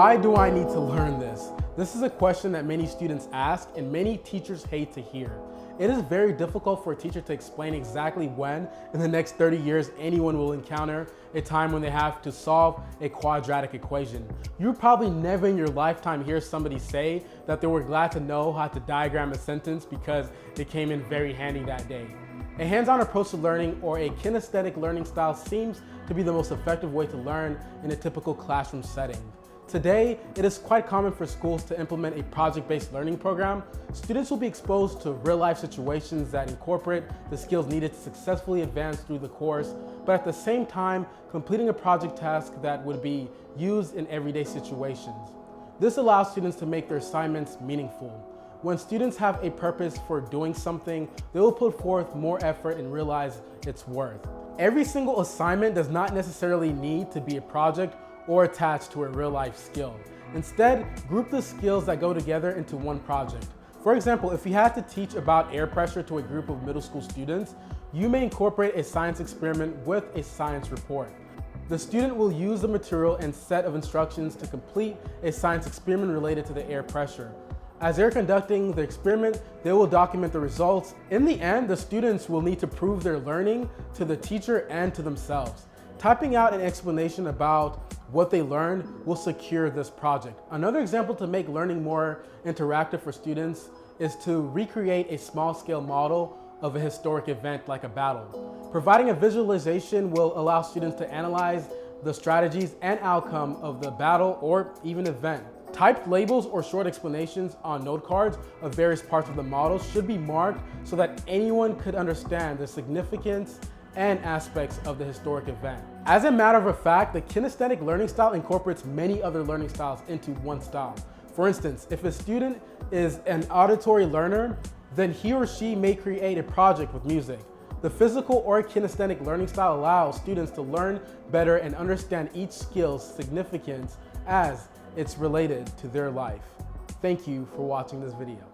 Why do I need to learn this? This is a question that many students ask and many teachers hate to hear. It is very difficult for a teacher to explain exactly when in the next 30 years anyone will encounter a time when they have to solve a quadratic equation. You probably never in your lifetime hear somebody say that they were glad to know how to diagram a sentence because it came in very handy that day. A hands-on approach to learning or a kinesthetic learning style seems to be the most effective way to learn in a typical classroom setting. Today, it is quite common for schools to implement a project-based learning program. Students will be exposed to real-life situations that incorporate the skills needed to successfully advance through the course, but at the same time, completing a project task that would be used in everyday situations. This allows students to make their assignments meaningful. When students have a purpose for doing something, they will put forth more effort and realize its worth. Every single assignment does not necessarily need to be a project or attached to a real-life skill. Instead, group the skills that go together into one project. For example, if you had to teach about air pressure to a group of middle school students, you may incorporate a science experiment with a science report. The student will use the material and set of instructions to complete a science experiment related to the air pressure. As they're conducting the experiment, they will document the results. In the end, the students will need to prove their learning to the teacher and to themselves. Typing out an explanation about what they learned will secure this project. Another example to make learning more interactive for students is to recreate a small-scale model of a historic event like a battle. Providing a visualization will allow students to analyze the strategies and outcome of the battle or even event. Typed labels or short explanations on note cards of various parts of the model should be marked so that anyone could understand the significance and aspects of the historic event. As a matter of fact, the kinesthetic learning style incorporates many other learning styles into one style. For instance, if a student is an auditory learner, then he or she may create a project with music. The physical or kinesthetic learning style allows students to learn better and understand each skill's significance as it's related to their life. Thank you for watching this video.